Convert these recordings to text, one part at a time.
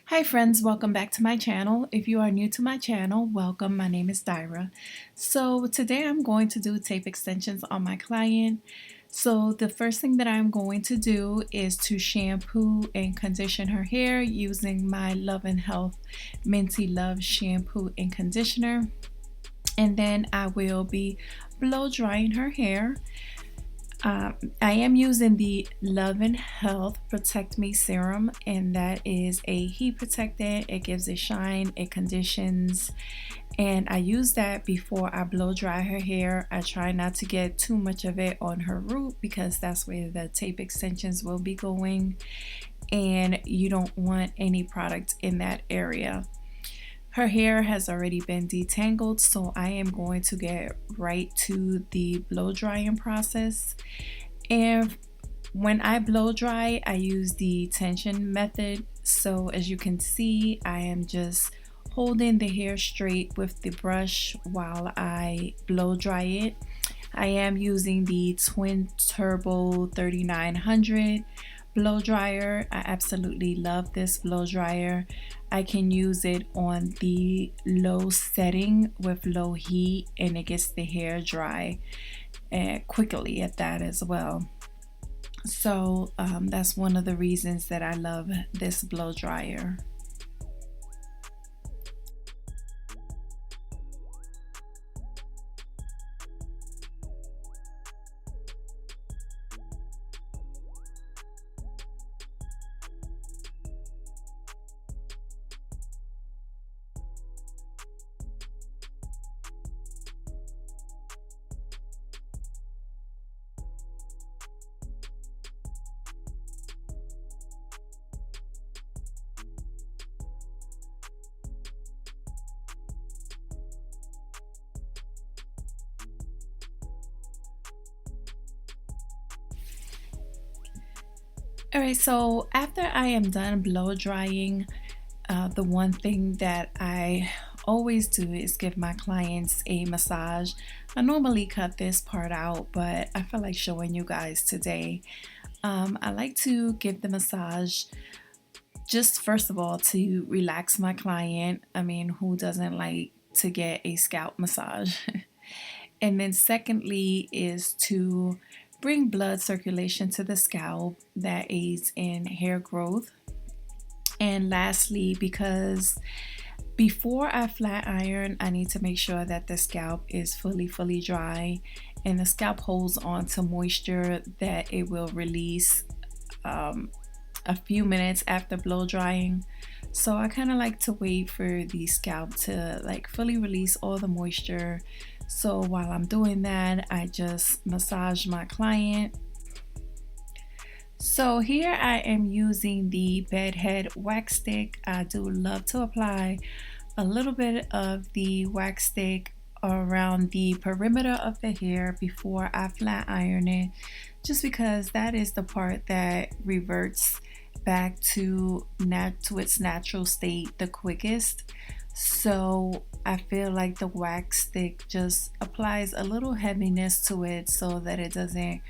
Hi friends, welcome back to my channel. If you are new to my channel, welcome. My name is Dyra. So today I'm going to do tape extensions on my client. So the first thing that I'm going to do is to shampoo and condition her hair using my Love and Health Minty Love shampoo and conditioner. And then I will be blow drying her hair. I am using the Love and Health Protect Me Serum, and that is a heat protectant. It gives it shine, it conditions, and I use that before I blow dry her hair. I try not to get too much of it on her root because that's where the tape extensions will be going, and you don't want any product in that area. Her hair has already been detangled, so I am going to get right to the blow drying process. And when I blow dry, I use the tension method. So as you can see, I am just holding the hair straight with the brush while I blow dry it. I am using the Twin Turbo 3900 blow dryer. I absolutely love this blow dryer. I can use it on the low setting with low heat, and it gets the hair dry quickly at that as well. So that's one of the reasons that I love this blow dryer. Alright, so after I am done blow drying, the one thing that I always do is give my clients a massage. I normally cut this part out, but I feel like showing you guys today. I like to give the massage just first of all to relax my client. I mean, who doesn't like to get a scalp massage? And then secondly is to bring blood circulation to the scalp that aids in hair growth. And lastly, because before I flat iron, I need to make sure that the scalp is fully dry and the scalp holds on to moisture that it will release a few minutes after blow drying. So I kind of like to wait for the scalp to like fully release all the moisture. So while I'm doing that, I just massage my client. So here I am using the bedhead wax stick. I do love to apply a little bit of the wax stick around the perimeter of the hair before I flat iron it, just because that is the part that reverts back to its natural state the quickest. So I feel like the wax stick just applies a little heaviness to it so that it doesn't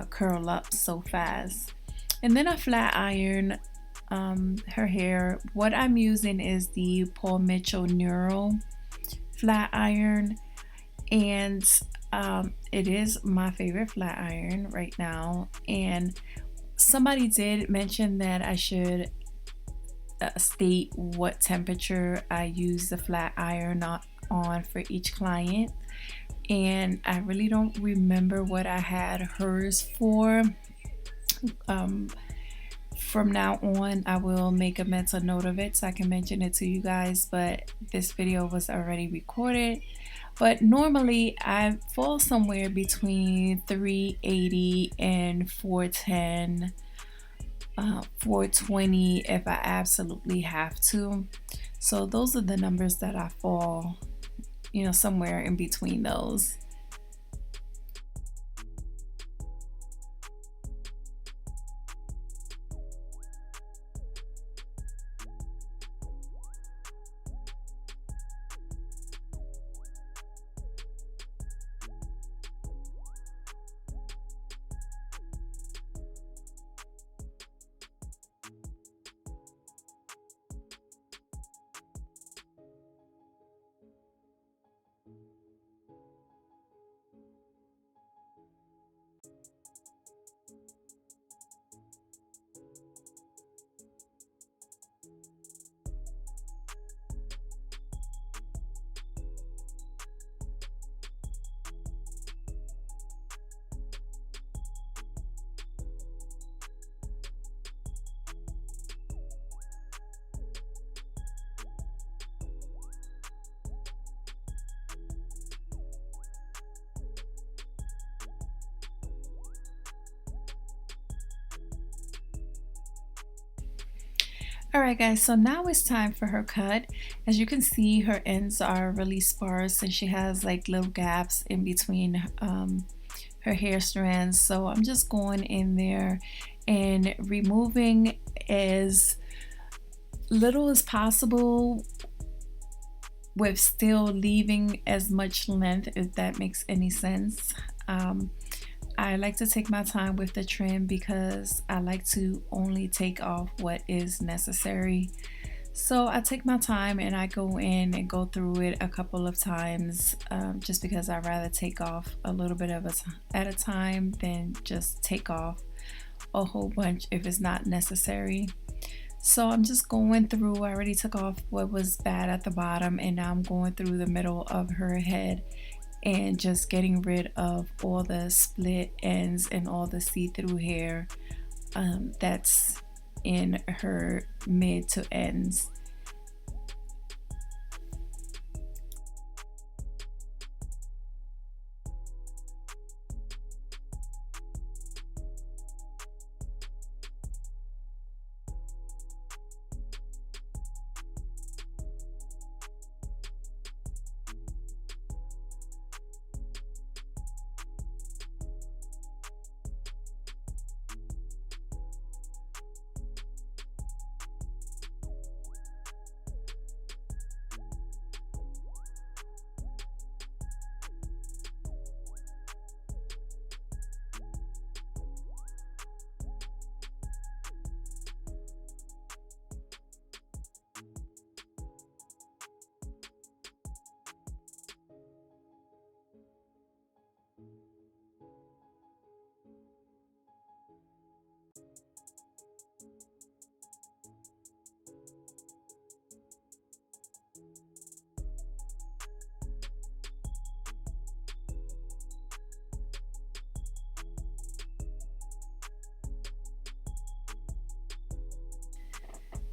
curl up so fast. And then I flat iron her hair. What I'm using is the Paul Mitchell Neural flat iron, and it is my favorite flat iron right now. And somebody did mention that I should state what temperature I use the flat iron on for each client, and I really don't remember what I had hers for. From now on, I will make a mental note of it so I can mention it to you guys, but this video was already recorded. But normally I fall somewhere between 380 and 410, 420 if I absolutely have to. So those are the numbers that I fall, somewhere in between those. Alright guys, so now it's time for her cut. As you can see, her ends are really sparse and she has like little gaps in between her hair strands. So I'm just going in there and removing as little as possible with still leaving as much length, if that makes any sense. I like to take my time with the trim because I like to only take off what is necessary. So I take my time and I go in and go through it a couple of times, just because I'd rather take off a little bit of at a time than just take off a whole bunch if it's not necessary. So I'm just going through, I already took off what was bad at the bottom and now I'm going through the middle of her head and just getting rid of all the split ends and all the see-through hair that's in her mid to ends.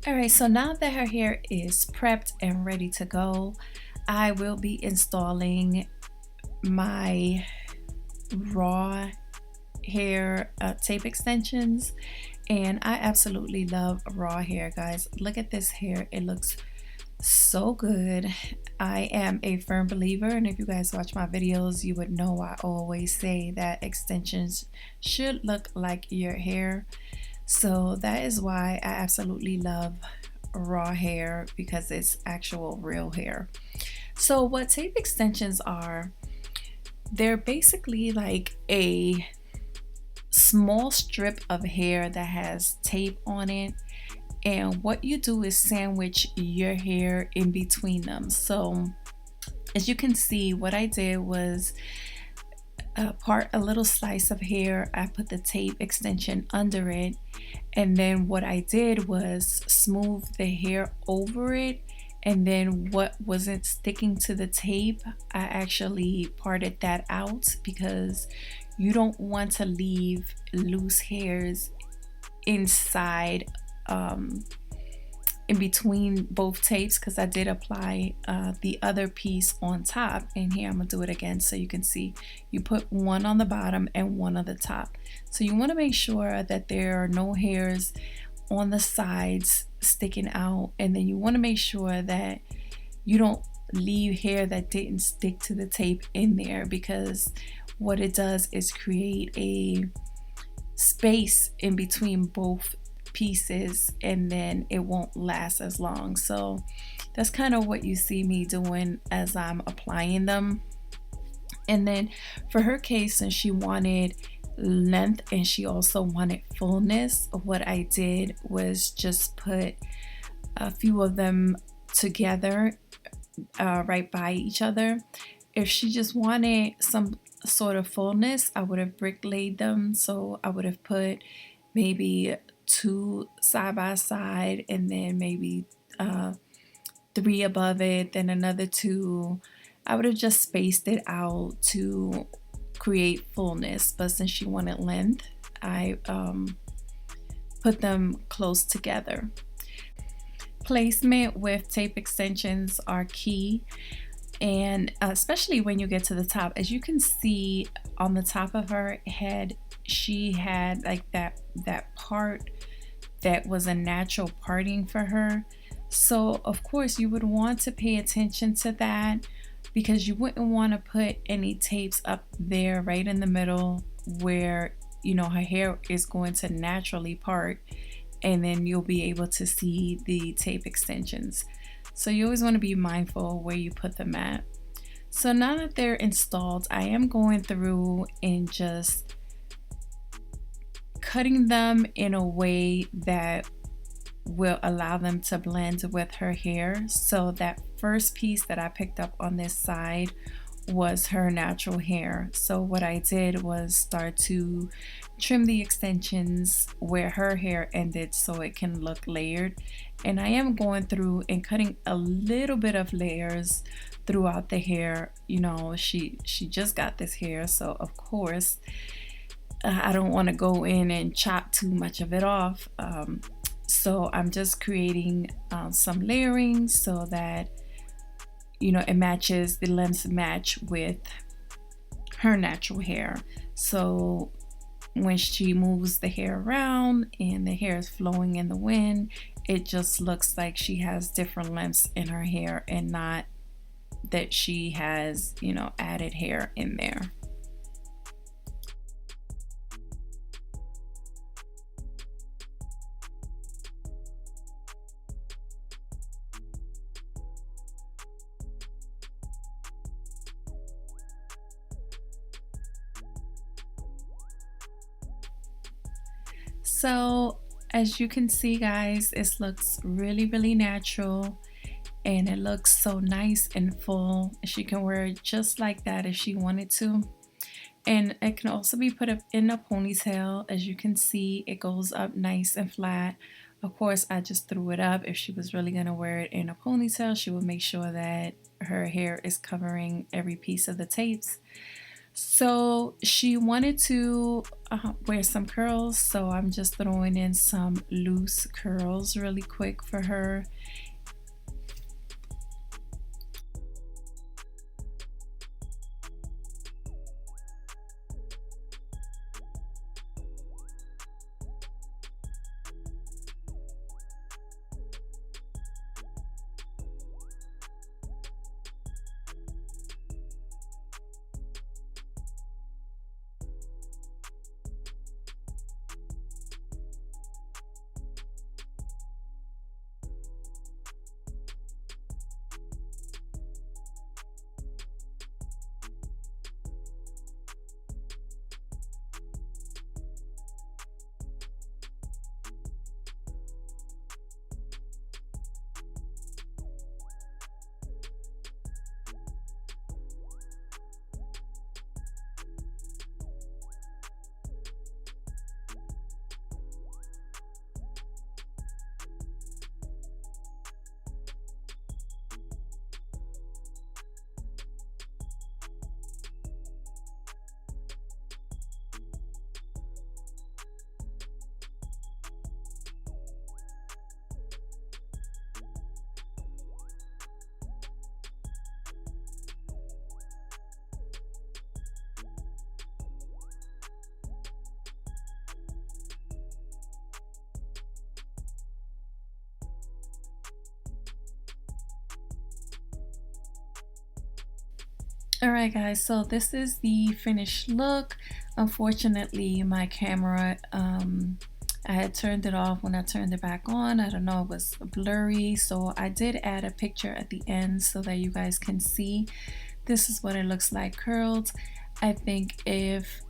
Alright, so now that her hair is prepped and ready to go, I will be installing my raw hair tape extensions. And I absolutely love raw hair, guys. Look at this hair, it looks so good. I am a firm believer, and if you guys watch my videos, you would know I always say that extensions should look like your hair. So that is why I absolutely love raw hair, because it's actual real hair. So what tape extensions are, they're basically like a small strip of hair that has tape on it, and what you do is sandwich your hair in between them. So as you can see, what I did was part a little slice of hair, I put the tape extension under it, and then what I did was smooth the hair over it, and then what wasn't sticking to the tape, I actually parted that out, because you don't want to leave loose hairs inside in between both tapes, because I did apply the other piece on top. And here I'm gonna do it again so you can see. You put one on the bottom and one on the top. So you want to make sure that there are no hairs on the sides sticking out, and then you want to make sure that you don't leave hair that didn't stick to the tape in there, because what it does is create a space in between both pieces, and then it won't last as long. So that's kind of what you see me doing as I'm applying them. And then for her case, since she wanted length and she also wanted fullness, what I did was just put a few of them together right by each other. If she just wanted some sort of fullness, I would have brick laid them. So I would have put maybe 2 side by side, and then maybe 3 above it, then another 2. I would have just spaced it out to create fullness, but since she wanted length, I put them close together. Placement with tape extensions are key, and especially when you get to the top. As you can see on the top of her head, she had like that part that was a natural parting for her. So of course you would want to pay attention to that, because you wouldn't want to put any tapes up there right in the middle where her hair is going to naturally part, and then you'll be able to see the tape extensions. So you always want to be mindful where you put them at. So now that they're installed, I am going through and just cutting them in a way that will allow them to blend with her hair. So that first piece that I picked up on this side was her natural hair. So what I did was start to trim the extensions where her hair ended so it can look layered. And I am going through and cutting a little bit of layers throughout the hair. She just got this hair, so of course I don't want to go in and chop too much of it off. So I'm just creating some layering so that it matches, the lengths match with her natural hair. So when she moves the hair around and the hair is flowing in the wind, it just looks like she has different lengths in her hair, and not that she has added hair in there. So as you can see, guys, it looks really natural, and it looks so nice and full. She can wear it just like that if she wanted to. And it can also be put up in a ponytail. As you can see, it goes up nice and flat. Of course, I just threw it up. If she was really going to wear it in a ponytail, she would make sure that her hair is covering every piece of the tapes. So she wanted to wear some curls, so I'm just throwing in some loose curls really quick for her. Alright guys, so this is the finished look. Unfortunately, my camera, I had turned it off. When I turned it back on, I don't know, it was blurry. So I did add a picture at the end so that you guys can see. This is what it looks like curled. I think if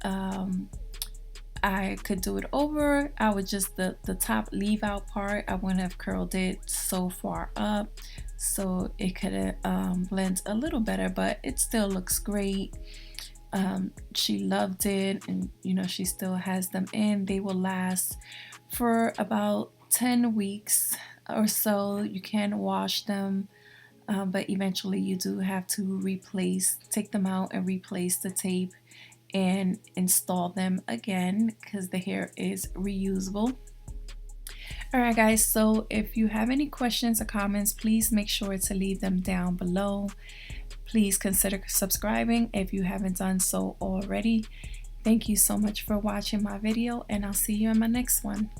I could do it over, I would just the top leave out part, I wouldn't have curled it so far up, so it could blend a little better, but it still looks great. She loved it, and she still has them in. They will last for about 10 weeks or so. You can wash them, but eventually you do have to take them out and replace the tape and install them again, because the hair is reusable. Alright guys, so if you have any questions or comments, please make sure to leave them down below. Please consider subscribing if you haven't done so already. Thank you so much for watching my video, and I'll see you in my next one.